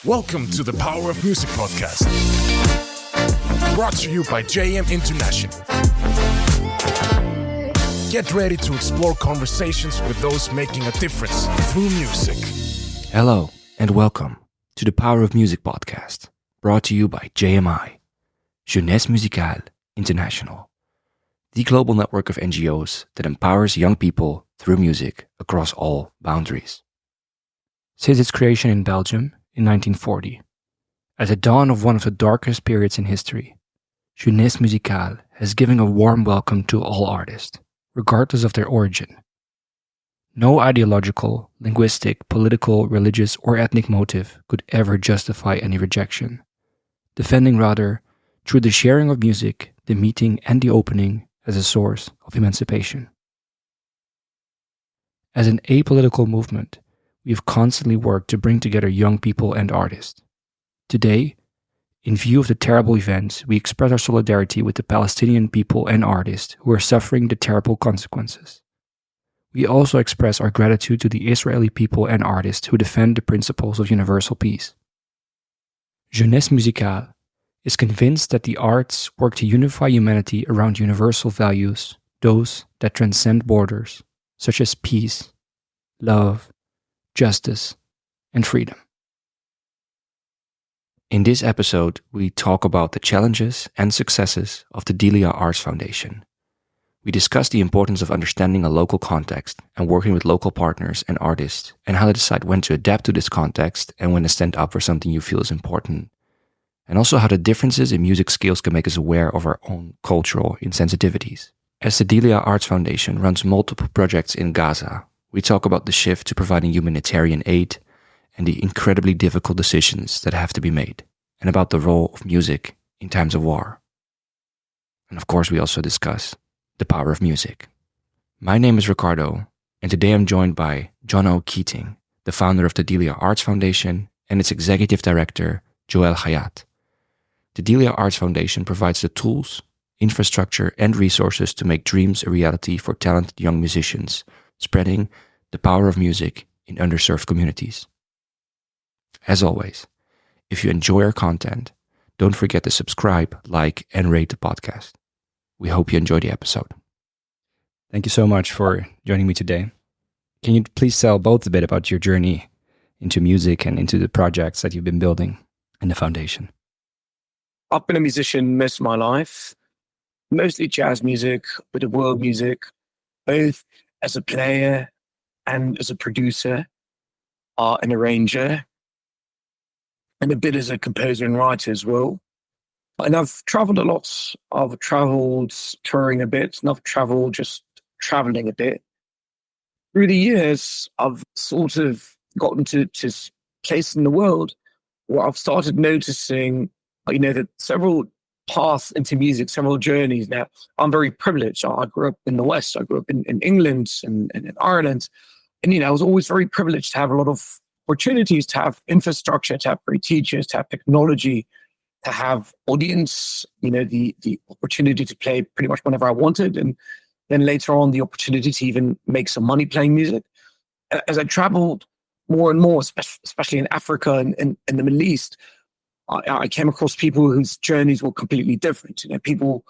Welcome to the Power of Music podcast, brought to you by JM International. Get ready to explore conversations with those making a difference through music. Hello and welcome to the Power of Music podcast, brought to you by JMI, Jeunesse Musicale International, the global network of NGOs that empowers young people through music across all boundaries. Since its creation in Belgium in 1940, at the dawn of one of the darkest periods in history, Jeunesse Musicale has given a warm welcome to all artists, regardless of their origin. No ideological, linguistic, political, religious, or ethnic motive could ever justify any rejection, defending rather, through the sharing of music, the meeting and the opening as a source of emancipation. As an apolitical movement, we have constantly worked to bring together young people and artists. Today, in view of the terrible events, we express our solidarity with the Palestinian people and artists who are suffering the terrible consequences. We also express our gratitude to the Israeli people and artists who defend the principles of universal peace. Jeunesse Musicale is convinced that the arts work to unify humanity around universal values, those that transcend borders, such as peace, love, justice, and freedom. In this episode, we talk about the challenges and successes of the Delia Arts Foundation. We discuss the importance of understanding a local context and working with local partners and artists, and how to decide when to adapt to this context and when to stand up for something you feel is important. And also how the differences in music skills can make us aware of our own cultural insensitivities. As the Delia Arts Foundation runs multiple projects in Gaza, we talk about the shift to providing humanitarian aid and the incredibly difficult decisions that have to be made, and about the role of music in times of war. And of course, we also discuss the power of music. My name is Ricardo, and today I'm joined by Johno, the founder of the Delia Arts Foundation, and its executive director, Joël Hayat. The Delia Arts Foundation provides the tools, infrastructure, and resources to make dreams a reality for talented young musicians, spreading the power of music in underserved communities. As always, if you enjoy our content, don't forget to subscribe, like, and rate the podcast. We hope you enjoy the episode. Thank you so much for joining me today. Can you please tell both a bit about your journey into music and into the projects that you've been building in the foundation? I've been a musician most of my life, mostly jazz music, a bit of world music, both as a player and as a producer, an arranger, and a bit as a composer and writer as well. And I've traveled a lot. I've traveled touring a bit, and I've traveled just traveling a bit. Through the years, I've sort of gotten to place in the world where I've started noticing, that several paths into music, several journeys. Now, I'm very privileged. I grew up in the West. I grew up in England and in Ireland. And, I was always very privileged to have a lot of opportunities, to have infrastructure, to have great teachers, to have technology, to have audience, the opportunity to play pretty much whenever I wanted. And then later on, the opportunity to even make some money playing music. As I traveled more and more, especially in Africa and in the Middle East, I came across people whose journeys were completely different. People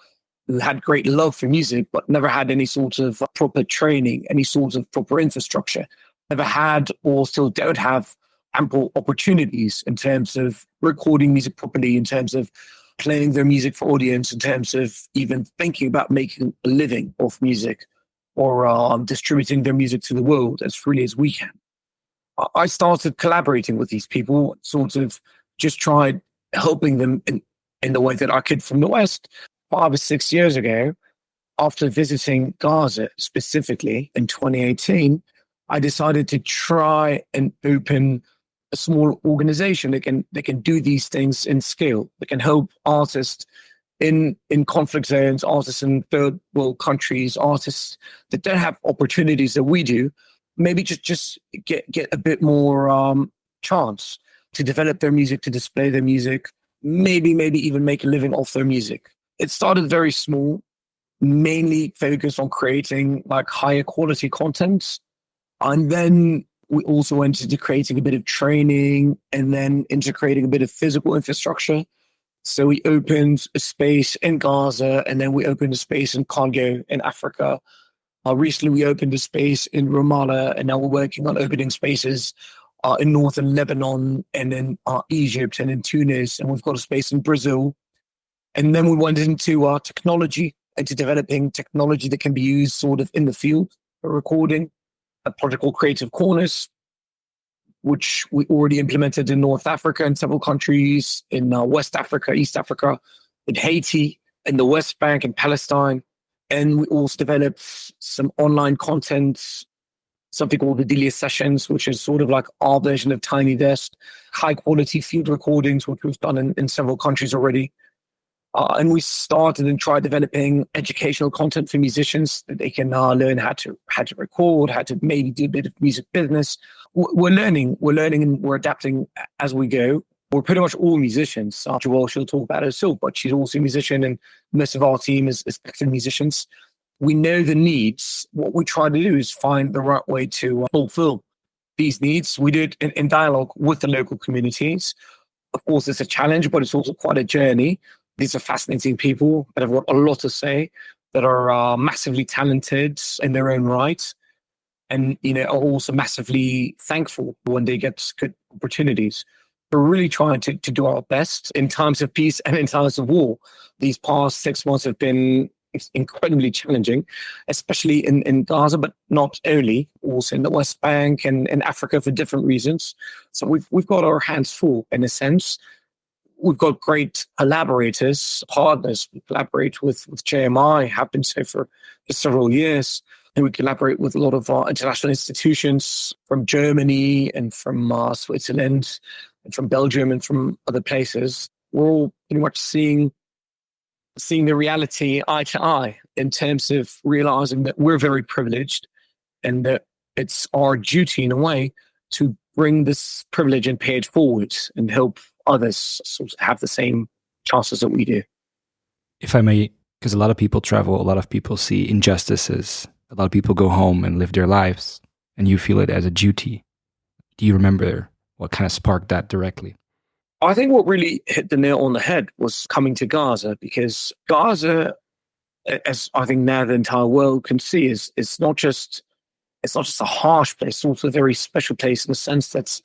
who had great love for music, but never had any sort of proper training, any sort of proper infrastructure, never had or still don't have ample opportunities in terms of recording music properly, in terms of playing their music for audience, in terms of even thinking about making a living off music or distributing their music to the world as freely as we can. I started collaborating with these people, sort of just tried helping them in the way that I could from the West. 5 or 6 years ago, after visiting Gaza specifically in 2018, I decided to try and open a small organization that can do these things in scale, that can help artists in conflict zones, artists in third world countries, artists that don't have opportunities that we do, maybe just get a bit more chance to develop their music, to display their music, maybe even make a living off their music. It started very small, mainly focused on creating higher quality content. And then We also went into creating a bit of training and then integrating a bit of physical infrastructure. So we opened a space in Gaza, and then we opened a space in Congo in Africa. Recently, we opened a space in Ramallah, and now we're working on opening spaces in northern Lebanon and in Egypt and in Tunis. And we've got a space in Brazil. And then we went into technology, into developing technology that can be used sort of in the field for recording. A project called Creative Corners, which we already implemented in North Africa and several countries, in West Africa, East Africa, in Haiti, in the West Bank, and Palestine. And we also developed some online content, something called the Delia Sessions, which is sort of like our version of Tiny Desk, high quality field recordings, which we've done in several countries already. And we started and tried developing educational content for musicians that they can learn how to record, how to maybe do a bit of music business. We're learning, and we're adapting as we go. We're pretty much all musicians. Joelle, she'll talk about it herself, but she's also a musician, and most of our team is active musicians. We know the needs. What we try to do is find the right way to fulfill these needs. We do it in dialogue with the local communities. Of course, it's a challenge, but it's also quite a journey. These are fascinating people that have got a lot to say, that are massively talented in their own right, and are also massively thankful when they get good opportunities. We're really trying to do our best in times of peace and in times of war. These past 6 months have been incredibly challenging, especially in Gaza, but not only, also in the West Bank and in Africa for different reasons. So we've got our hands full in a sense. We've got great collaborators, partners. We collaborate with JMI, have been so for several years. And we collaborate with a lot of international institutions from Germany and from Switzerland and from Belgium and from other places. We're all pretty much seeing the reality eye to eye in terms of realizing that we're very privileged and that it's our duty in a way to bring this privilege and pay it forward and help others sort of have the same chances that we do. If I may, because a lot of people travel, a lot of people see injustices, a lot of people go home and live their lives, and you feel it as a duty. Do you remember what kind of sparked that directly? I think what really hit the nail on the head was coming to Gaza, because Gaza, as I think now the entire world can see, is not just a harsh place, it's also a very special place in the sense that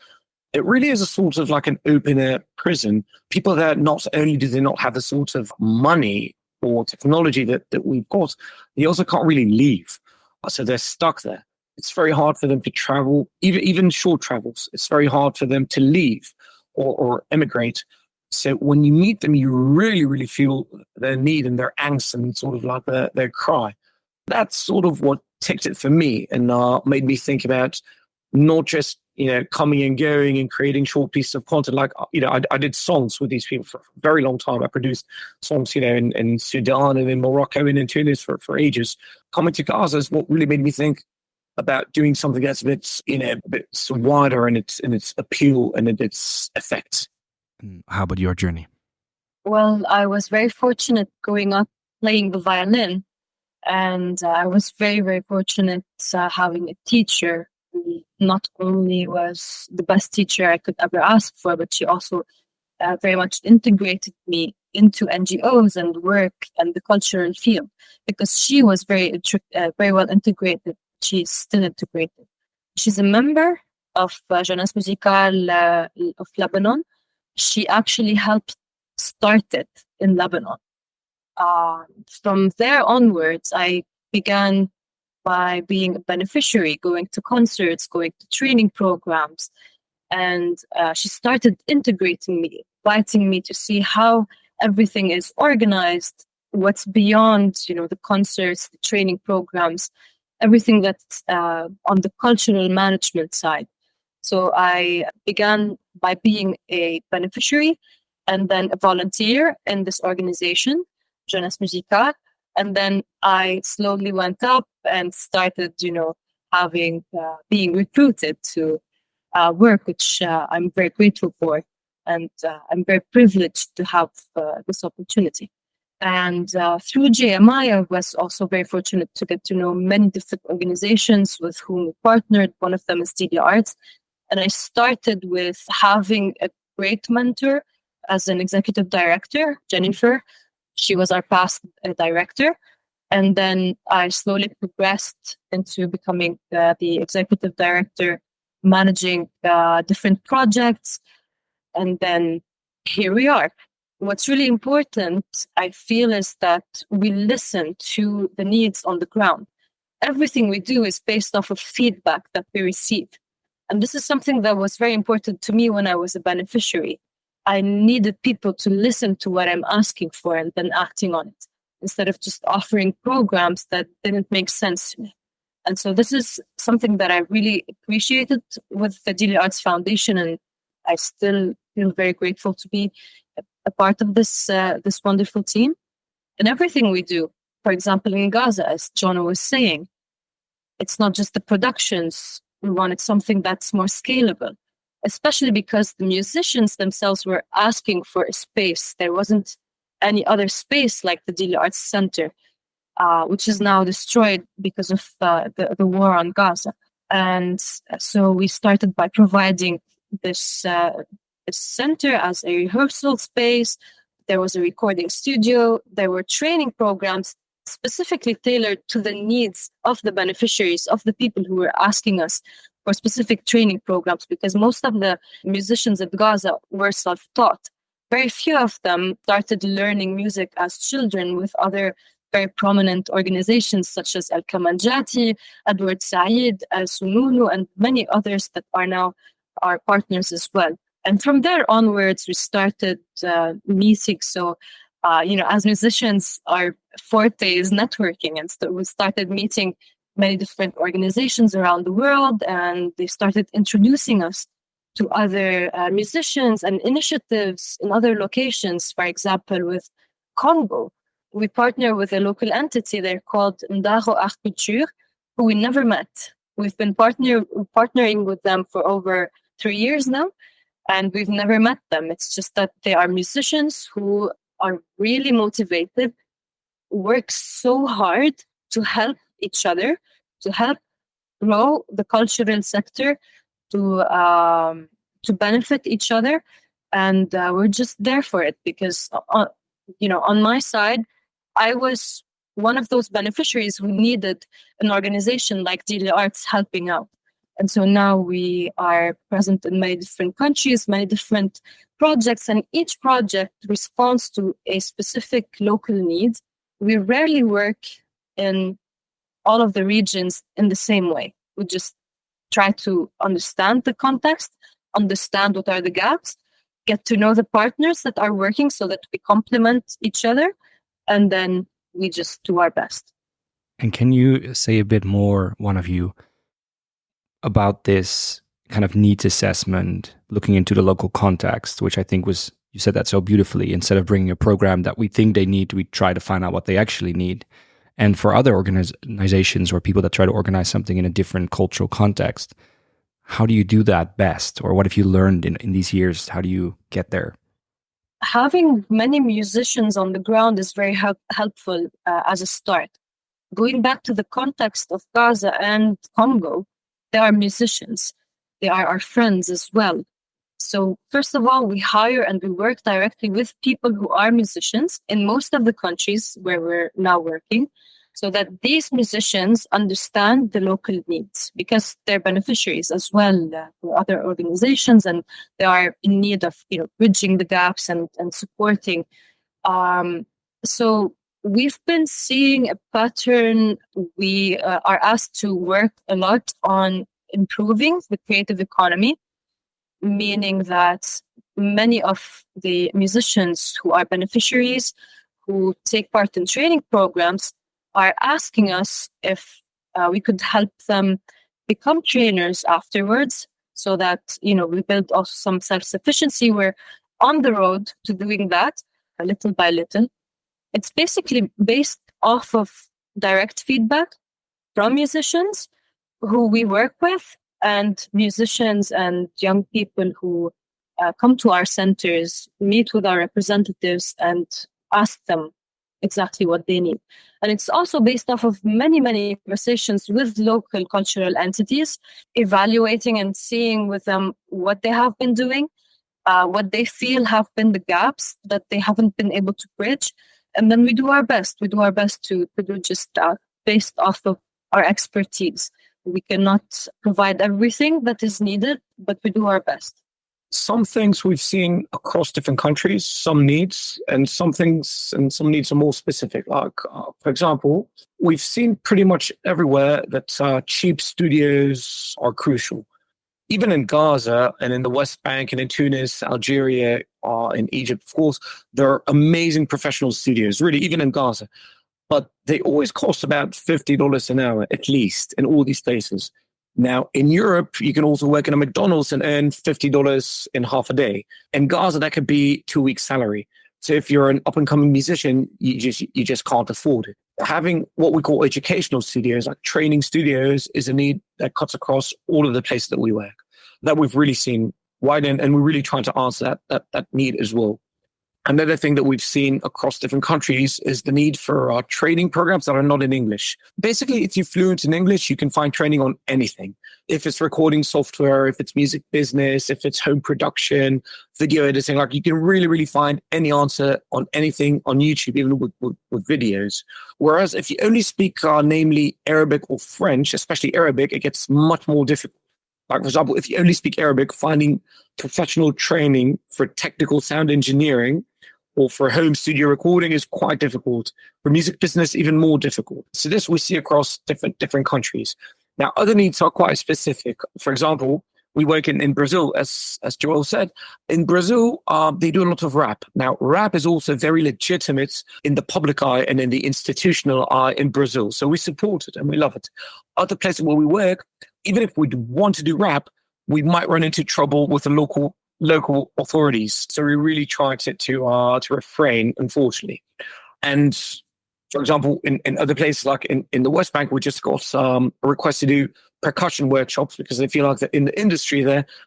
it really is a sort of like an open air prison. People there, not only do they not have the sort of money or technology that we've got, they also can't really leave. So they're stuck there. It's very hard for them to travel, even short travels. It's very hard for them to leave or emigrate. So when you meet them, you really, really feel their need and their angst and sort of like their cry. That's sort of what ticked it for me and made me think about not just coming and going and creating short pieces of content. Like, I did songs with these people for a very long time. I produced songs, in Sudan and in Morocco and in Tunis for ages. Coming to Gaza is what really made me think about doing something that's a bit wider in its appeal and in its effects. How about your journey? Well, I was very fortunate growing up playing the violin, and I was very, very fortunate having a teacher who not only was the best teacher I could ever ask for, but she also very much integrated me into NGOs and work and the cultural field, because she was very well integrated. She's still integrated. She's a member of Jeunesse Musicale of Lebanon. She actually helped start it in Lebanon. From there onwards, I began by being a beneficiary, going to concerts, going to training programs. And she started integrating me, inviting me to see how everything is organized, what's beyond, the concerts, the training programs, everything that's on the cultural management side. So I began by being a beneficiary and then a volunteer in this organization, Jeunesse Musicale. And then I slowly went up and started, being recruited to work, which I'm very grateful for. And I'm very privileged to have this opportunity. And through JMI, I was also very fortunate to get to know many different organizations with whom we partnered. One of them is Delia Arts. And I started with having a great mentor as an executive director, Jennifer. She was our past director. And then I slowly progressed into becoming the executive director, managing different projects. And then here we are. What's really important, I feel, is that we listen to the needs on the ground. Everything we do is based off of feedback that we receive. And this is something that was very important to me when I was a beneficiary. I needed people to listen to what I'm asking for and then acting on it, instead of just offering programs that didn't make sense to me. And so this is something that I really appreciated with the Delia Arts Foundation, and I still feel very grateful to be a part of this wonderful team. And everything we do, for example, in Gaza, as Johno was saying, it's not just the productions. We wanted something that's more scalable, especially because the musicians themselves were asking for a space. There wasn't any other space like the Delia Arts Center, which is now destroyed because of the war on Gaza. And so we started by providing this center as a rehearsal space. There was a recording studio. There were training programs specifically tailored to the needs of the beneficiaries, of the people who were asking us for specific training programs, because most of the musicians at Gaza were self-taught. Very few of them started learning music as children with other very prominent organizations such as El Kamanjati, Edward Said, Al Sununu, and many others that are now our partners as well. And from there onwards, we started meeting. So, as musicians, our forte is networking. And so we started meeting many different organizations around the world, and they started introducing us to other musicians and initiatives in other locations. For example, with Congo, we partner with a local entity. They're called Ndago Art Culture, who we never met. We've been partnering with them for over 3 years now, and we've never met them. It's just that they are musicians who are really motivated, work so hard to help each other, to help grow the cultural sector, to benefit each other. And we're just there for it because, on my side, I was one of those beneficiaries who needed an organization like Delia Arts helping out. And so now we are present in many different countries, many different projects, and each project responds to a specific local need. We rarely work in all of the regions in the same way. We just try to understand the context, understand what are the gaps, get to know the partners that are working so that we complement each other, and then we just do our best. And can you say a bit more, one of you, about this kind of needs assessment, looking into the local context, which I think was, you said that so beautifully. Instead of bringing a program that we think they need, we try to find out what they actually need. And for other organizations or people that try to organize something in a different cultural context, how do you do that best? Or what have you learned in these years? How do you get there? Having many musicians on the ground is very helpful as a start. Going back to the context of Gaza and Congo, they are musicians. They are our friends as well. So first of all, we hire and we work directly with people who are musicians in most of the countries where we're now working, so that these musicians understand the local needs, because they're beneficiaries as well for other organizations, and they are in need of bridging the gaps and supporting. So we've been seeing a pattern. We are asked to work a lot on improving the creative economy, meaning that many of the musicians who are beneficiaries, who take part in training programs, are asking us if we could help them become trainers afterwards, so that we build also some self-sufficiency. We're on the road to doing that little by little. It's basically based off of direct feedback from musicians who we work with, and musicians and young people who come to our centers, meet with our representatives and ask them exactly what they need. And it's also based off of many, many conversations with local cultural entities, evaluating and seeing with them what they have been doing, what they feel have been the gaps that they haven't been able to bridge. And then we do our best. We do our best to do just that based off of our expertise. We cannot provide everything that is needed, but we do our best. Some things we've seen across different countries, some needs, and some things and some needs are more specific. Like, for example, we've seen pretty much everywhere that cheap studios are crucial. Even in Gaza and in the West Bank and in Tunis, Algeria, in Egypt, of course, there are amazing professional studios, really, even in Gaza. But they always cost about $50 an hour, at least, in all these places. Now, in Europe, you can also work in a McDonald's and earn $50 in half a day. In Gaza, that could be 2 weeks' salary. So if you're an up-and-coming musician, you just can't afford it. Having what we call educational studios, like training studios, is a need that cuts across all of the places that we work, that we've really seen widen, and we're really trying to answer that need as well. Another thing that we've seen across different countries is the need for training programs that are not in English. Basically, if you're fluent in English, you can find training on anything. If it's recording software, if it's music business, if it's home production, video editing, like you can really, really find any answer on anything on YouTube, even with videos. Whereas if you only speak namely Arabic or French, especially Arabic, it gets much more difficult. Like, for example, if you only speak Arabic, finding professional training for technical sound engineering or for home studio recording is quite difficult. For music business, even more difficult. So this we see across different countries. Now, other needs are quite specific. For example, we work in Brazil, as Joel said. In Brazil, they do a lot of rap. Now, rap is also very legitimate in the public eye and in the institutional eye in Brazil. So we support it and we love it. Other places where we work, even if we want to do rap, we might run into trouble with the local authorities. So we really try to refrain, unfortunately. And for example, in other places like in the West Bank, we just got a request to do percussion workshops because they feel like that in the industry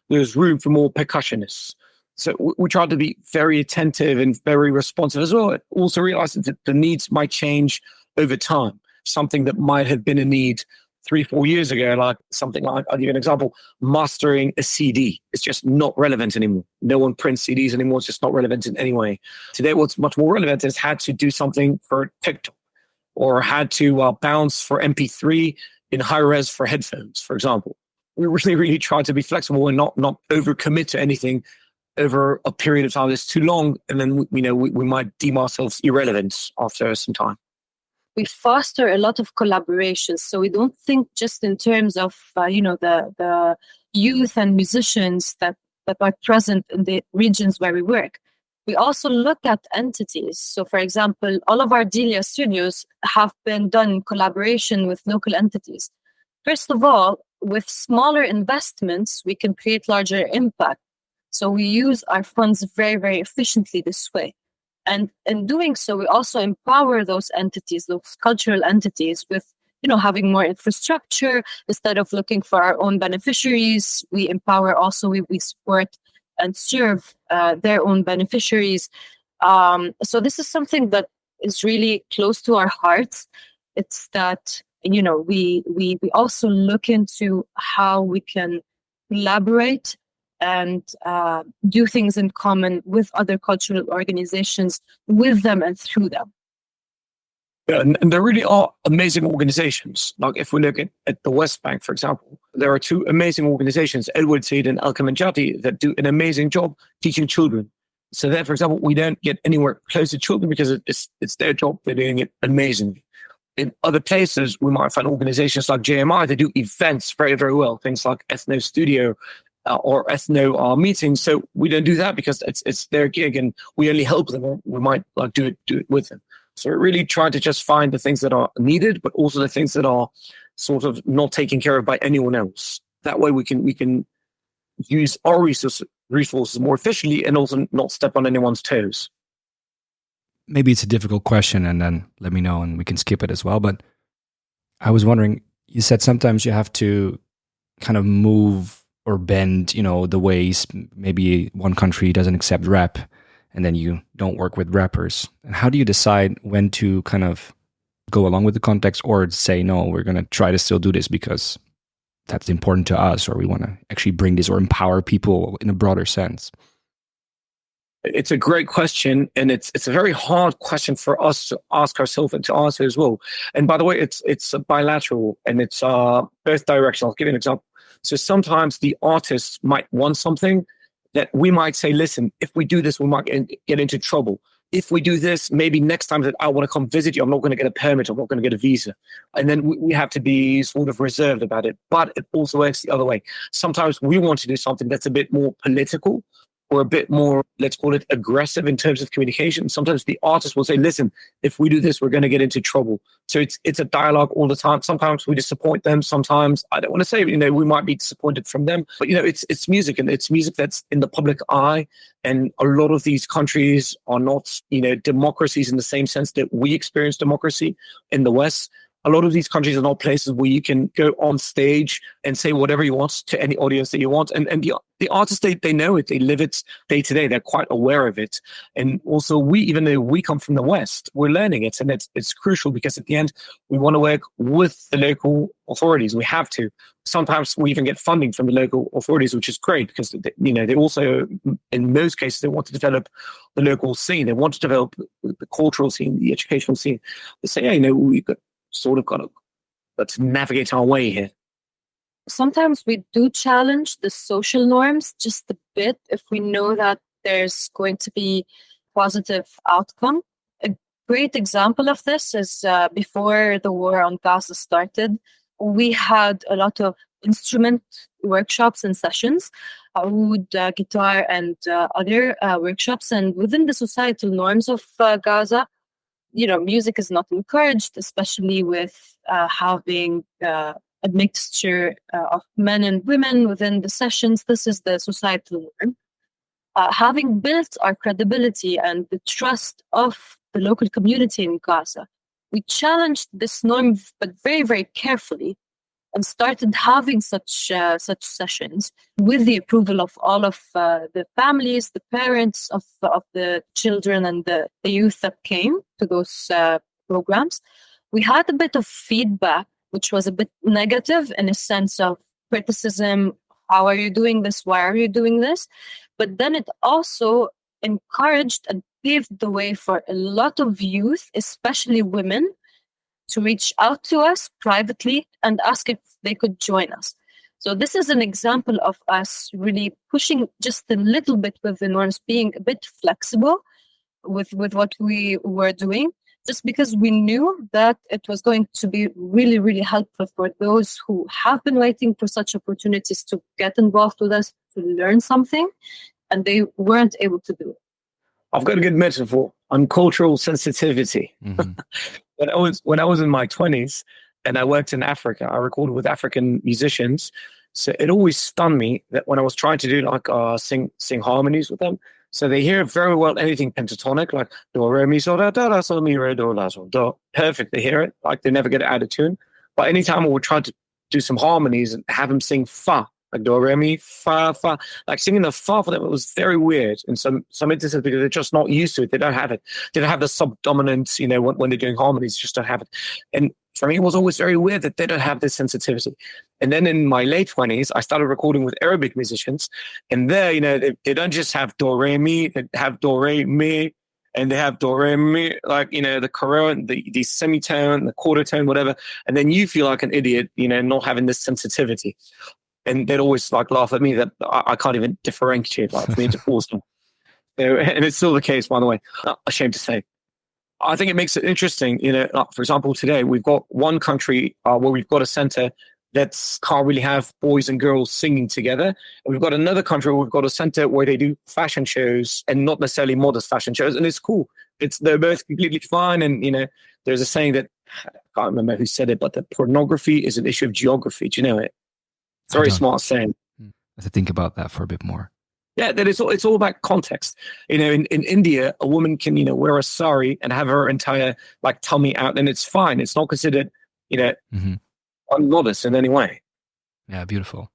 there's room for more percussionists. So we try to be very attentive and very responsive as well. Also realizing that the needs might change over time. Something that might have been a need 3-4 years ago, like something like, I'll give you an example, mastering a CD. It's just not relevant anymore. No one prints CDs anymore. It's just not relevant in any way. Today, what's much more relevant is had to do something for TikTok or had to bounce for MP3 in high res for headphones, for example. We really, really try to be flexible and not overcommit to anything over a period of time that's too long. And then, we might deem ourselves irrelevant after some time. We foster a lot of collaborations. So we don't think just in terms of, the youth and musicians that are present in the regions where we work. We also look at entities. So, for example, all of our Delia studios have been done in collaboration with local entities. First of all, with smaller investments, we can create larger impact. So we use our funds very, very efficiently this way. And in doing so, we also empower those entities, those cultural entities, with having more infrastructure. Instead of looking for our own beneficiaries, we empower also, we support and serve their own beneficiaries. So this is something that is really close to our hearts. It's that, we also look into how we can collaborate and do things in common with other cultural organizations, with them and through them. Yeah, and there really are amazing organizations. Like if we look at the West Bank, for example, there are 2 amazing organizations, Edward Said and Al-Kamanjati, that do an amazing job teaching children. So there, for example, we don't get anywhere close to children because it's their job. They're doing it amazingly. In other places, we might find organizations like JMI that do events very, very well. Things like Ethno Studio or Ethno meetings. So we don't do that because it's their gig and we only help them. Or we might do it with them. So we're really trying to just find the things that are needed, but also the things that are sort of not taken care of by anyone else. That way we can use our resources more efficiently and also not step on anyone's toes. Maybe it's a difficult question, and then let me know and we can skip it as well. But I was wondering, you said sometimes you have to kind of move or bend, the ways. Maybe one country doesn't accept rap and then you don't work with rappers. And how do you decide when to kind of go along with the context or say, no, we're going to try to still do this because that's important to us, or we want to actually bring this or empower people in a broader sense? It's a great question, and it's a very hard question for us to ask ourselves and to answer as well. And by the way, it's bilateral and it's both directional. I'll give you an example. So sometimes the artists might want something that we might say, listen, if we do this, we might get into trouble. If we do this, maybe next time that I want to come visit you, I'm not going to get a permit, I'm not going to get a visa. And then we have to be sort of reserved about it. But it also works the other way. Sometimes we want to do something that's a bit more political or a bit more, let's call it aggressive in terms of communication. Sometimes the artist will say, listen, if we do this, we're going to get into trouble. So it's a dialogue all the time. Sometimes we disappoint them. Sometimes, I don't want to say, we might be disappointed from them, but it's music, and it's music that's in the public eye. And a lot of these countries are not, democracies in the same sense that we experience democracy in the West. A lot of these countries are not places where you can go on stage and say whatever you want to any audience that you want. And the artists, they know it. They live it day to day. They're quite aware of it. And also even though we come from the West, we're learning it. And it's crucial because at the end, we want to work with the local authorities. We have to. Sometimes we even get funding from the local authorities, which is great because, they also, in most cases, they want to develop the local scene. They want to develop the cultural scene, the educational scene. They say, we've got sort of got to navigate our way here. Sometimes we do challenge the social norms just a bit if we know that there's going to be positive outcome. A great example of this is before the war on Gaza started, we had a lot of instrument workshops and sessions, oud, guitar, and other workshops. And within the societal norms of Gaza, music is not encouraged, especially with having a mixture of men and women within the sessions. This is the societal norm. Having built our credibility and the trust of the local community in Gaza, we challenged this norm, but very, very carefully, and started having such sessions with the approval of all of the families, the parents of the children and the youth that came to those programs. We had a bit of feedback, which was a bit negative in a sense of criticism. How are you doing this? Why are you doing this? But then it also encouraged and paved the way for a lot of youth, especially women, to reach out to us privately and ask if they could join us. So this is an example of us really pushing just a little bit with the norms, being a bit flexible with what we were doing, just because we knew that it was going to be really, really helpful for those who have been waiting for such opportunities to get involved with us, to learn something, and they weren't able to do it. I've got a good metaphor on cultural sensitivity. Mm-hmm. When I was in my 20s and I worked in Africa, I recorded with African musicians. So it always stunned me that when I was trying to do sing harmonies with them, so they hear very well anything pentatonic, like do, re, mi, so, da, da, da, so, mi, re, do, la, so, do. Perfect. They hear it. Like they never get it out of tune. But anytime I would try to do some harmonies and have them sing fa, like do, re, mi, fa, fa, like singing the fa for them, it was very weird in some instances because they're just not used to it. They don't have it. They don't have the subdominant, when they're doing harmonies, just don't have it. And for me, it was always very weird that they don't have this sensitivity. And then in my late 20s, I started recording with Arabic musicians. And there, they don't just have do, re, mi, they have do, re, mi, and they have do, re, mi, like, the current, the semitone, the quarter tone, whatever. And then you feel like an idiot, not having this sensitivity. And they'd always laugh at me that I can't even differentiate. Like for me, it's awesome. And it's still the case, by the way. Not ashamed to say. I think it makes it interesting. For example, today we've got one country where we've got a center that can't really have boys and girls singing together. And we've got another country where we've got a center where they do fashion shows and not necessarily modest fashion shows. And it's cool. They're both completely fine. And, there's a saying that, I can't remember who said it, but that pornography is an issue of geography. Do you know it? It's a very smart saying. I have to think about that for a bit more. Yeah, that it's all about context. In India, a woman can, wear a sari and have her entire tummy out, and it's fine. It's not considered, unmodest in any way. Yeah, beautiful.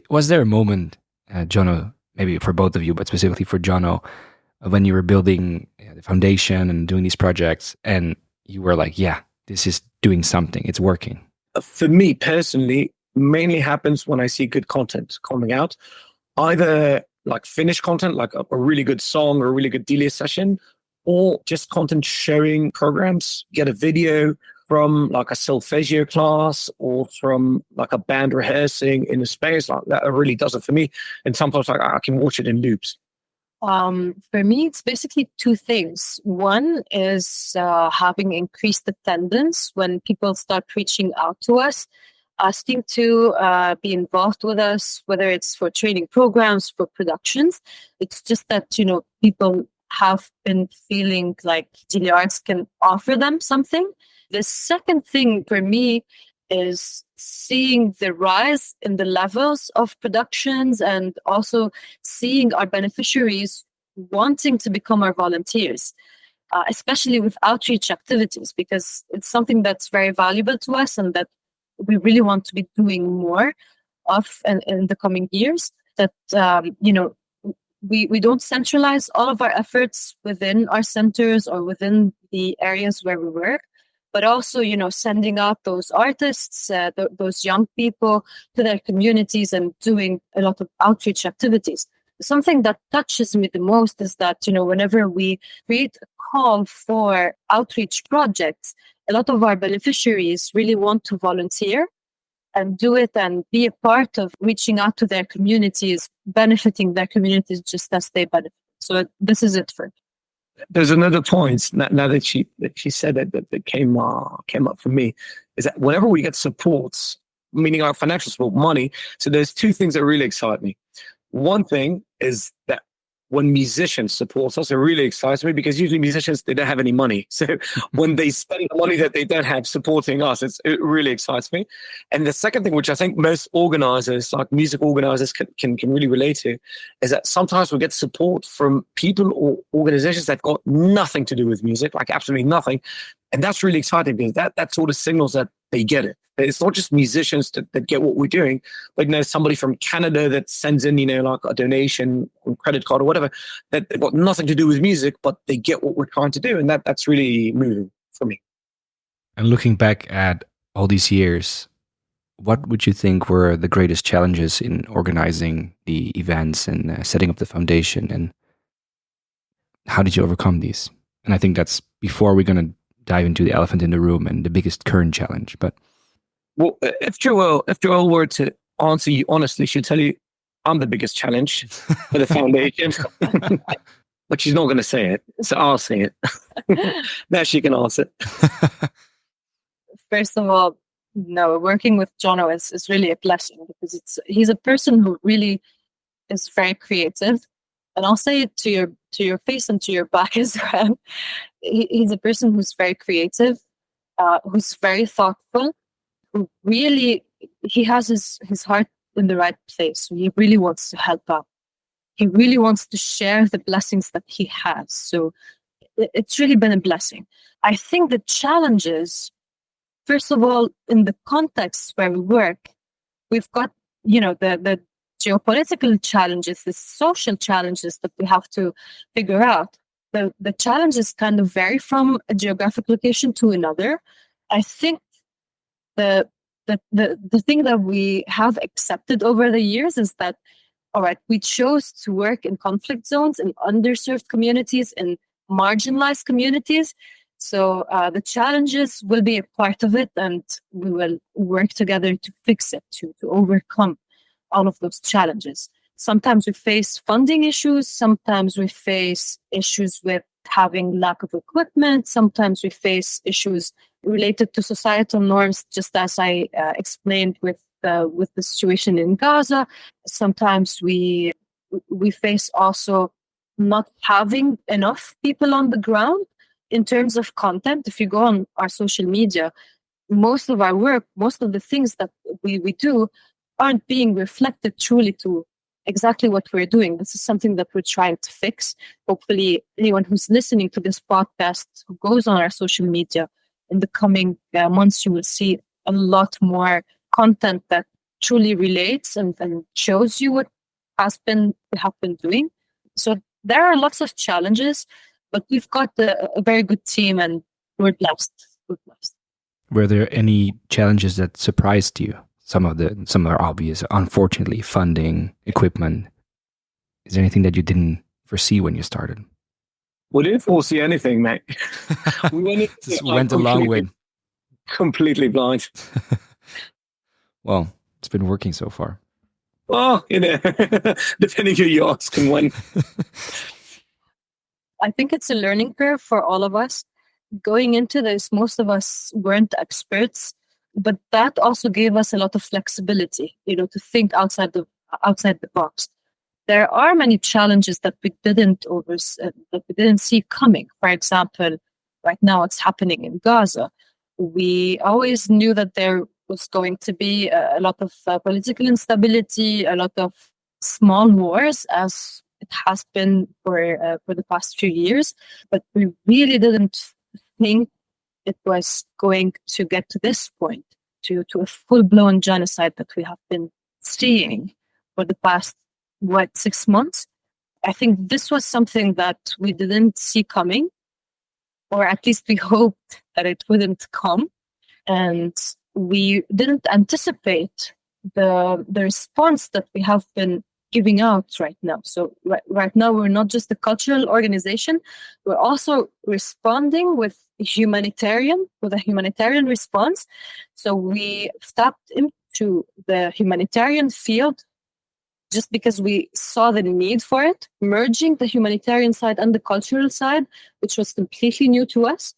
Was there a moment, Johno, maybe for both of you, but specifically for Johno, when you were building the foundation and doing these projects, and you were like, yeah, this is doing something, it's working? For me personally, mainly happens when I see good content coming out, either like finished content, like a really good song or a really good Delia session, or just content showing programs. Get a video from like a solfeggio class or from like a band rehearsing in a space like that. It really does it for me. And sometimes like I can watch it in loops. For me, it's basically two things. One is having increased attendance when people start reaching out to us, asking to be involved with us, whether it's for training programs, for productions. It's just that, people have been feeling like Delia Arts can offer them something. The second thing for me is seeing the rise in the levels of productions and also seeing our beneficiaries wanting to become our volunteers, especially with outreach activities, because it's something that's very valuable to us and that we really want to be doing more of in the coming years. That, we don't centralize all of our efforts within our centers or within the areas where we work, but also, sending out those artists, those young people to their communities and doing a lot of outreach activities. Something that touches me the most is that, whenever we create a call for outreach projects, a lot of our beneficiaries really want to volunteer and do it and be a part of reaching out to their communities, benefiting their communities just as they benefit. So this is it for me. There's another point now that she said that came up for me, is that whenever we get supports, meaning our financial support, money. So there's two things that really excite me. One thing is that when musicians support us, it really excites me, because usually musicians, they don't have any money. So when they spend the money that they don't have supporting us, it really excites me. And the second thing, which I think most organizers, like music organizers, can really relate to, is that sometimes we get support from people or organizations that got nothing to do with music, like absolutely nothing. And that's really exciting, because that sort of signals that they get it. It's not just musicians that get what we're doing, but somebody from Canada that sends in, like a donation on credit card or whatever, that they've got nothing to do with music, but they get what we're trying to do. And that's really moving for me. And looking back at all these years, what would you think were the greatest challenges in organizing the events and setting up the foundation? And how did you overcome these? And I think that's before we're going to dive into the elephant in the room and the biggest current challenge. But well, if Joelle were to answer you honestly, she'll tell you I'm the biggest challenge for the foundation. But she's not going to say it, so I'll say it. Now she can answer. First of all, no, working with Johno is really a blessing, because he's a person who really is very creative. And I'll say it to your face and to your back as well. He's a person who's very creative, who's very thoughtful, who really, he has his heart in the right place. He really wants to help out. He really wants to share the blessings that he has. So it's really been a blessing. I think the challenges, first of all, in the context where we work, we've got, the geopolitical challenges, the social challenges that we have to figure out. The challenges kind of vary from a geographic location to another. I think the thing that we have accepted over the years is that, all right, we chose to work in conflict zones, in underserved communities, in marginalized communities. So the challenges will be a part of it, and we will work together to fix it, to overcome all of those challenges. Sometimes we face funding issues. Sometimes we face issues with having lack of equipment. Sometimes we face issues related to societal norms, just as I explained with the situation in Gaza. Sometimes we face also not having enough people on the ground in terms of content. If you go on our social media, most of our work, most of the things that we do aren't being reflected truly to exactly what we're doing. This is something that we're trying to fix. Hopefully, anyone who's listening to this podcast, who goes on our social media, in the coming months, you will see a lot more content that truly relates and shows you what we have been doing. So there are lots of challenges, but we've got a very good team and we're blessed. We're blessed. Were there any challenges that surprised you? Some are obvious, unfortunately, funding, equipment. Is there anything that you didn't foresee when you started? We didn't foresee anything, mate. We Just went along with. Completely blind. Well, it's been working so far. Oh, depending who you ask and when. I think it's a learning curve for all of us. Going into this, most of us weren't experts, but that also gave us a lot of flexibility, to think outside the box. There are many challenges that we didn't see coming. For example, right now it's happening in Gaza. We always knew that there was going to be a lot of political instability, a lot of small wars, as it has been for the past few years. But we really didn't think it was going to get to this point, to a full-blown genocide that we have been seeing for the past 6 months. I think this was something that we didn't see coming, or at least we hoped that it wouldn't come. And we didn't anticipate the response that we have been giving out right now. So right now, we're not just a cultural organization, we're also responding with a humanitarian response. So we stepped into the humanitarian field just because we saw the need for it, merging the humanitarian side and the cultural side, which was completely new to us.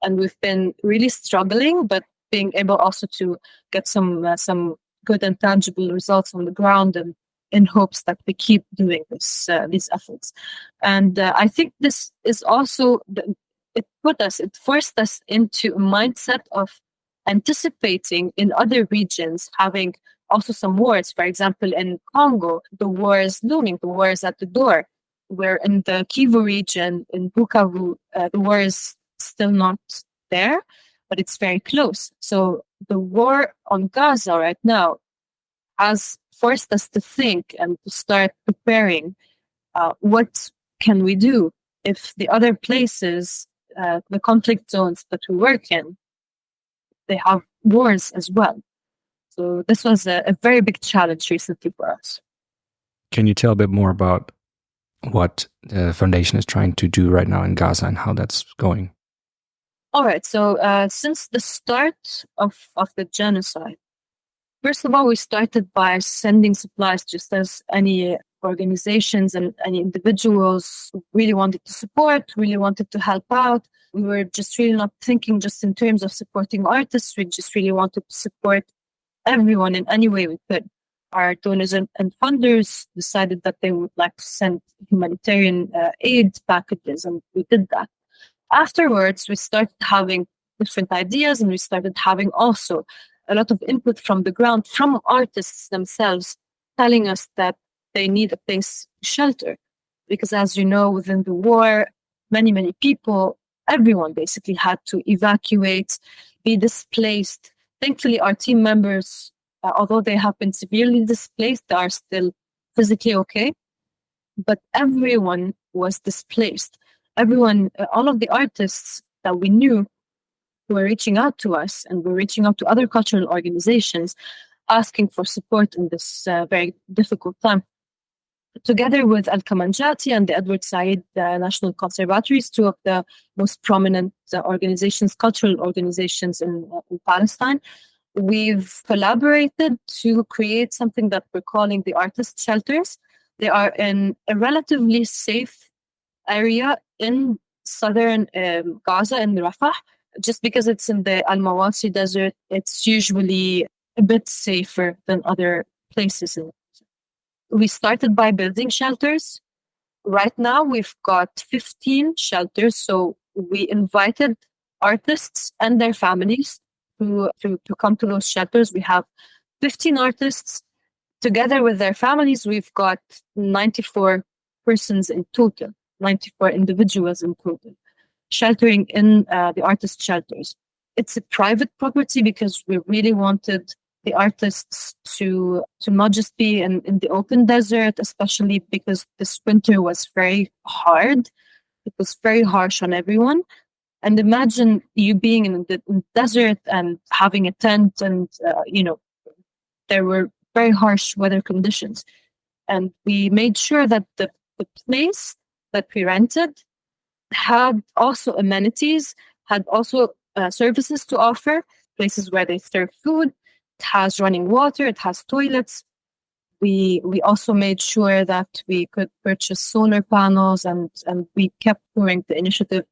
And we've been really struggling, but being able also to get some good and tangible results on the ground, and in hopes that we keep doing these efforts. And I think this is also, it forced us into a mindset of anticipating in other regions having also some wars. For example, in Congo, the war is looming, the war is at the door. Where in the Kivu region, in Bukavu, the war is still not there, but it's very close. So the war on Gaza right now has forced us to think and to start preparing what can we do if the other places, the conflict zones that we work in, they have wars as well. So this was a very big challenge recently for us. Can you tell a bit more about what the foundation is trying to do right now in Gaza and how that's going? All right. So since the start of the genocide, first of all, we started by sending supplies, just as any organizations and any individuals really wanted to support, really wanted to help out. We were just really not thinking just in terms of supporting artists. We just really wanted to support everyone in any way we could. Our donors and funders decided that they would like to send humanitarian aid packages, and we did that. Afterwards, we started having different ideas, and we started having also a lot of input from the ground, from artists themselves, telling us that they need a place to shelter. Because as you know, within the war, many people, everyone basically had to evacuate, be displaced. Thankfully, our team members, although they have been severely displaced, they are still physically okay. But everyone was displaced. Everyone, all of the artists that we knew were reaching out to us, and were reaching out to other cultural organizations, asking for support in this very difficult time. Together with Al-Kamanjati and the Edward Said National Conservatories, two of the most prominent cultural organizations in Palestine, we've collaborated to create something that we're calling the artist shelters. They are in a relatively safe area in southern Gaza, in Rafah. Just because it's in the Al-Mawasi desert, it's usually a bit safer than other places. We started by building shelters. Right now, we've got 15 shelters. So we invited artists and their families to come to those shelters. We have 15 artists. Together with their families, we've got 94 persons in total, 94 individuals in total, sheltering in the artist shelters. It's a private property because we really wanted the artists to not just be in the open desert, especially because this winter was very hard. It was very harsh on everyone. And imagine you being in the desert and having a tent, and there were very harsh weather conditions. And we made sure that the place that we rented had also amenities, had also services to offer, places where they serve food. It has running water, it has toilets. We also made sure that we could purchase solar panels, and we kept going the initiative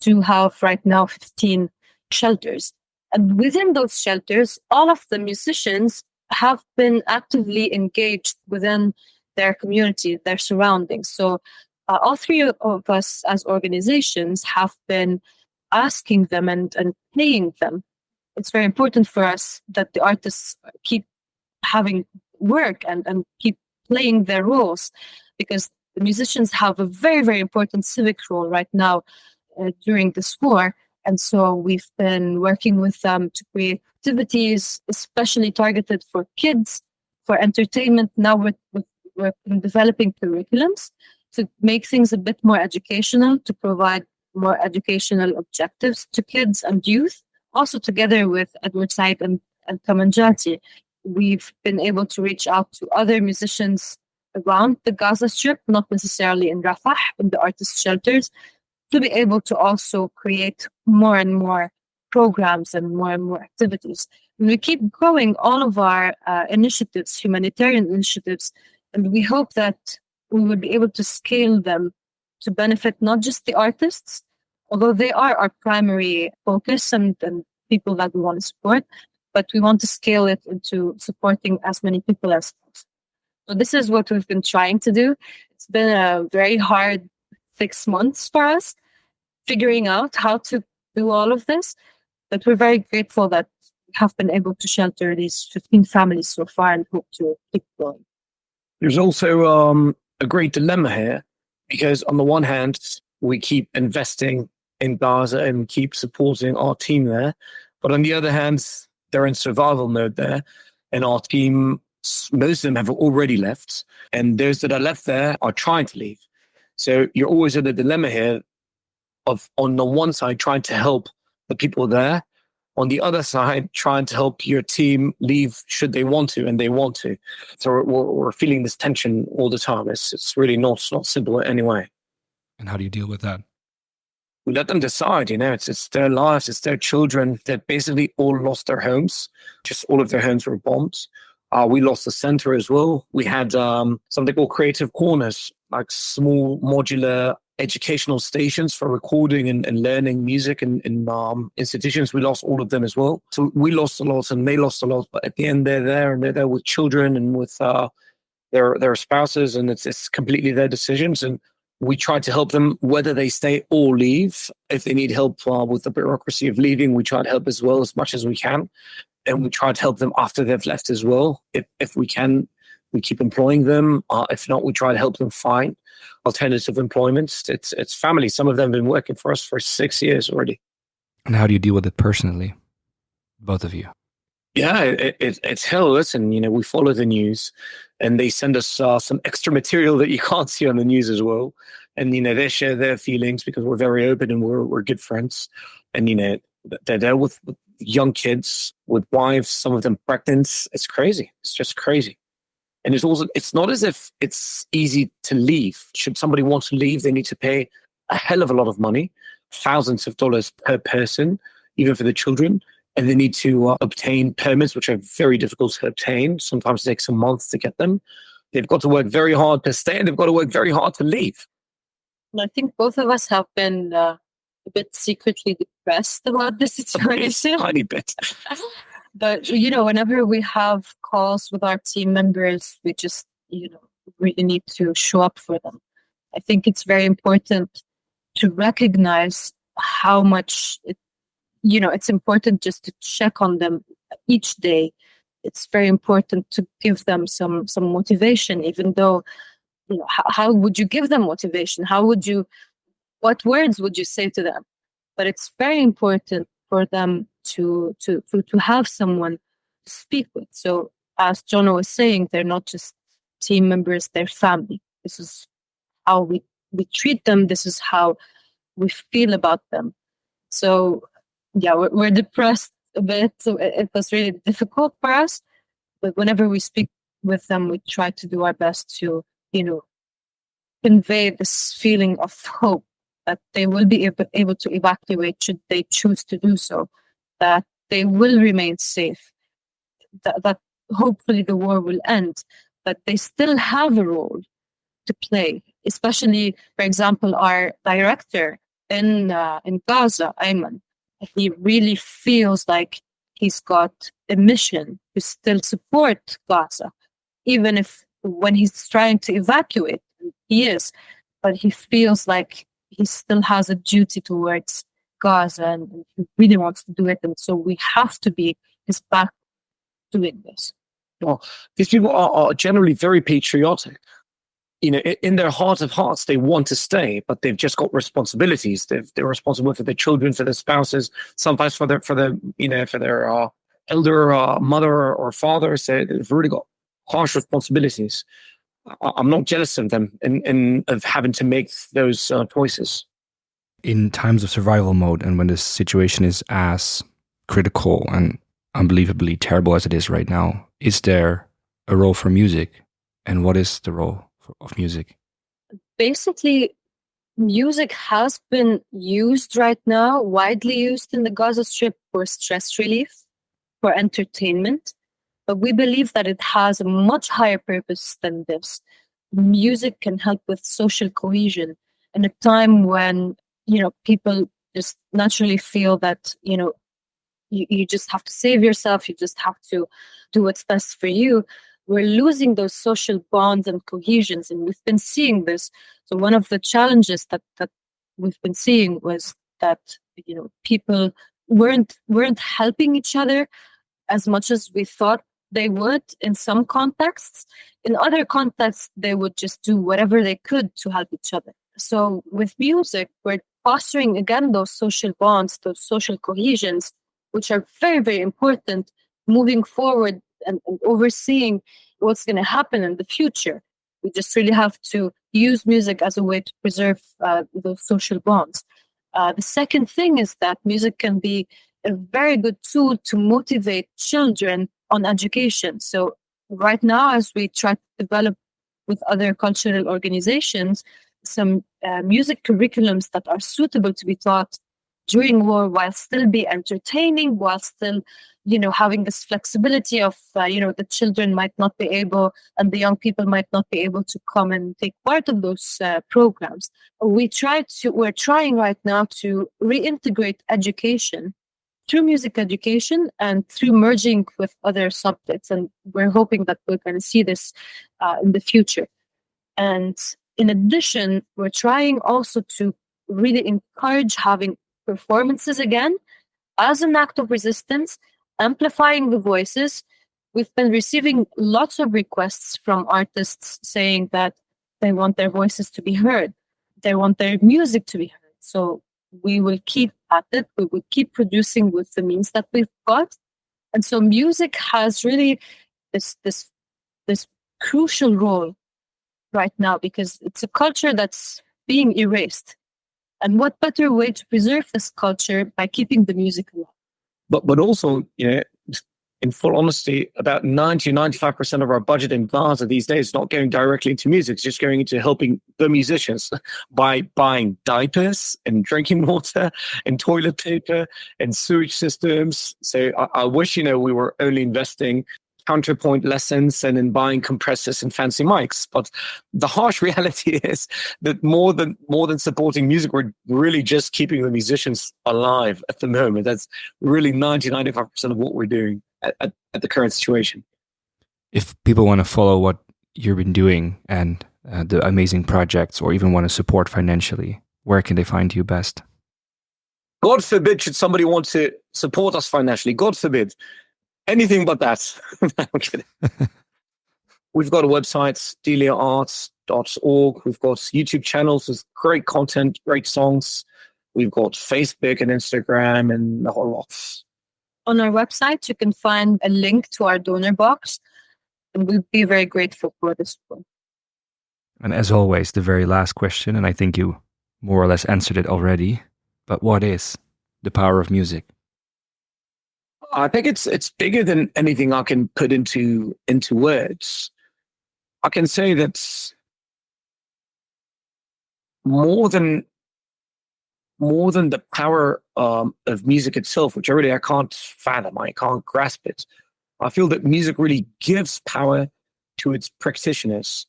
to have right now 15 shelters. And within those shelters, all of the musicians have been actively engaged within their community, their surroundings. So all three of us as organizations have been asking them and paying them. It's very important for us that the artists keep having work and keep playing their roles, because the musicians have a very, very important civic role right now during this war. And so we've been working with them to create activities, especially targeted for kids, for entertainment. Now we're developing curriculums to make things a bit more educational, to provide more educational objectives to kids and youth. Also together with Edward Said and Kamanjati, we've been able to reach out to other musicians around the Gaza Strip, not necessarily in Rafah, in the artist shelters, to be able to also create more and more programs and more activities. And we keep growing all of our initiatives, humanitarian initiatives, and we hope that we will be able to scale them to benefit not just the artists, although they are our primary focus and people that we want to support, but we want to scale it into supporting as many people as possible. So this is what we've been trying to do. It's been a very hard 6 months for us, figuring out how to do all of this, but we're very grateful that we have been able to shelter these 15 families so far and hope to keep going. There's also a great dilemma here, because on the one hand, we keep investing in Gaza and keep supporting our team there. But on the other hand, they're in survival mode there. And our team, most of them have already left. And those that are left there are trying to leave. So you're always in a dilemma here of, on the one side, trying to help the people there. On the other side, trying to help your team leave should they want to, and they want to. So we're feeling this tension all the time. It's really not simple in any way. And how do you deal with that? We let them decide, it's their lives, it's their children that basically all lost their homes. Just all of their homes were bombed. We lost the center as well. We had something called Creative Corners, like small modular educational stations for recording and learning music in institutions. We lost all of them as well. So we lost a lot and they lost a lot. But at the end, they're there and they're there with children and with their spouses, and it's completely their decisions. And we try to help them whether they stay or leave. If they need help with the bureaucracy of leaving, we try to help as well as much as we can. And we try to help them after they've left as well. If we can, we keep employing them. If not, we try to help them find alternative employment. It's family. Some of them have been working for us for 6 years already. And how do you deal with it personally, both of you? Yeah, it's hell. Listen, we follow the news, and they send us some extra material that you can't see on the news as well. And they share their feelings because we're very open and we're good friends. And they're there with young kids, with wives, some of them pregnant. It's crazy. It's just crazy. And it's not as if it's easy to leave. Should somebody want to leave, they need to pay a hell of a lot of money, thousands of dollars per person, even for the children. And they need to obtain permits, which are very difficult to obtain. Sometimes it takes a month to get them. They've got to work very hard to stay, and they've got to work very hard to leave. I think both of us have been a bit secretly depressed about this situation. A tiny bit. But, whenever we have calls with our team members, we just, really need to show up for them. I think it's very important to recognize how much it's important just to check on them each day. It's very important to give them some motivation, even though, how would you give them motivation? What words would you say to them? But it's very important for them to have someone speak with. So as Johno was saying, they're not just team members, they're family. This is how we treat them. This is how we feel about them. So yeah, we're depressed a bit. So it was really difficult for us. But whenever we speak with them, we try to do our best to, convey this feeling of hope that they will be able to evacuate should they choose to do so, that they will remain safe, that hopefully the war will end, but they still have a role to play, especially, for example, our director in Gaza, Ayman. He really feels like he's got a mission to still support Gaza, even if when he's trying to evacuate, he is, but he feels like he still has a duty towards Gaza and he really wants to do it. And so we have to be his back doing this. Well, these people are generally very patriotic. In their heart of hearts, they want to stay, but they've just got responsibilities. They're responsible for their children, for their spouses, sometimes for their elder mother or father. So they've really got harsh responsibilities. I'm not jealous of them and of having to make those choices. In times of survival mode, and when the situation is as critical and unbelievably terrible as it is right now, is there a role for music? And what is the role of music? Basically, music has been used right now, widely used in the Gaza Strip for stress relief, for entertainment. But we believe that it has a much higher purpose than this. Music can help with social cohesion in a time when, people just naturally feel that, you just have to save yourself. You just have to do what's best for you. We're losing those social bonds and cohesions, and we've been seeing this. So one of the challenges that we've been seeing was that people weren't helping each other as much as we thought they would in some contexts. In other contexts, they would just do whatever they could to help each other. So with music, we're fostering again those social bonds, those social cohesions, which are very, very important moving forward and overseeing what's going to happen in the future. We just really have to use music as a way to preserve those social bonds. The second thing is that music can be a very good tool to motivate children on education. So right now, as we try to develop with other cultural organizations, some music curriculums that are suitable to be taught during war while still be entertaining, while still, having this flexibility of, the children might not be able and the young people might not be able to come and take part of those programs. We're trying right now to reintegrate education through music education and through merging with other subjects. And we're hoping that we're going to see this in the future. And in addition, we're trying also to really encourage having performances again as an act of resistance, amplifying the voices. We've been receiving lots of requests from artists saying that they want their voices to be heard. They want their music to be heard. So we will keep at it. We will keep producing with the means that we've got. And so music has really this crucial role right now because it's a culture that's being erased. And what better way to preserve this culture by keeping the music alive? But also, in full honesty, about 95% of our budget in Gaza these days is not going directly into music. It's just going into helping the musicians by buying diapers and drinking water and toilet paper and sewage systems. So I wish, we were only investing counterpoint lessons and in buying compressors and fancy mics. But the harsh reality is that more than supporting music, we're really just keeping the musicians alive at the moment. That's really 95% of what we're doing at the current situation. If people want to follow what you've been doing and the amazing projects, or even want to support financially, where can they find you best? God forbid should somebody want to support us financially. God forbid. Anything but that. I'm kidding. We've got a website, deliaarts.org. We've got YouTube channels with great content, great songs. We've got Facebook and Instagram and a whole lot. on our website, you can find a link to our donor box, and we'd be very grateful for this one. And as always, the very last question, and I think you more or less answered it already, but what is the power of music? I think it's bigger than anything I can put into words. I can say that more than the power of music itself, which I can't fathom, I can't grasp it. I feel that music really gives power to its practitioners,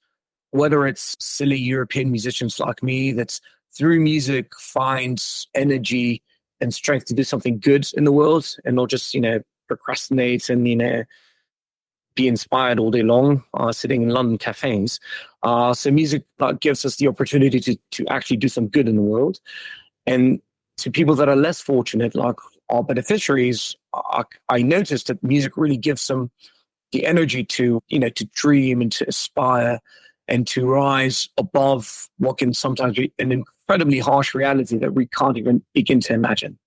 whether it's silly European musicians like me that through music finds energy and strength to do something good in the world and not just, procrastinate and, be inspired all day long, sitting in London cafes. So music gives us the opportunity to actually do some good in the world. And to people that are less fortunate, like our beneficiaries, I noticed that music really gives them the energy to dream and to aspire and to rise above what can sometimes be an incredibly harsh reality that we can't even begin to imagine.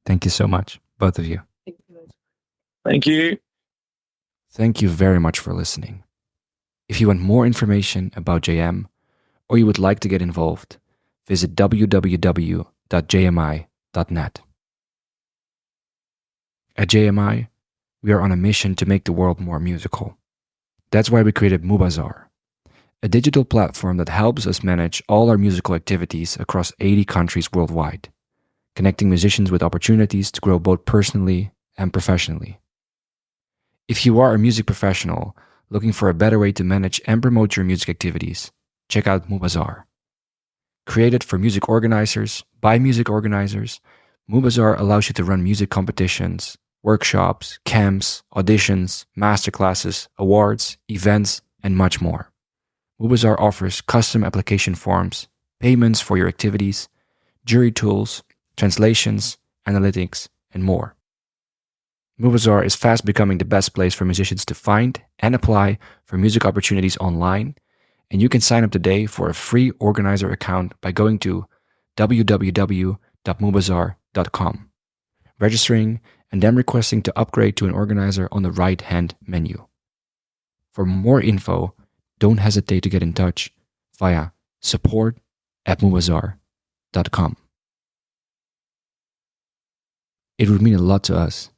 Thank you so much, both of you. Thank you. Thank you very much for listening. If you want more information about JM or you would like to get involved, visit www.jmi.net. At JMI, we are on a mission to make the world more musical. That's why we created Mubazar, a digital platform that helps us manage all our musical activities across 80 countries worldwide, connecting musicians with opportunities to grow both personally and professionally. If you are a music professional looking for a better way to manage and promote your music activities, check out Mubazar. Created for music organizers, by music organizers, Mubazar allows you to run music competitions, workshops, camps, auditions, masterclasses, awards, events, and much more. Mubazar offers custom application forms, payments for your activities, jury tools, translations, analytics, and more. Mubazar is fast becoming the best place for musicians to find and apply for music opportunities online, and you can sign up today for a free organizer account by going to www.mubazar.com, registering, and then requesting to upgrade to an organizer on the right-hand menu. For more info, don't hesitate to get in touch via support@mubazar.com. It would mean a lot to us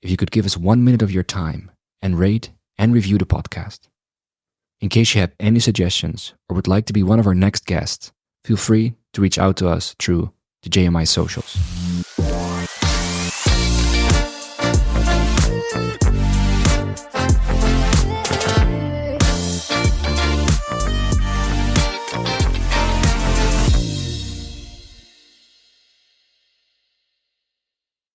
if you could give us 1 minute of your time and rate and review the podcast. In case you have any suggestions or would like to be one of our next guests, feel free to reach out to us through the JMI socials.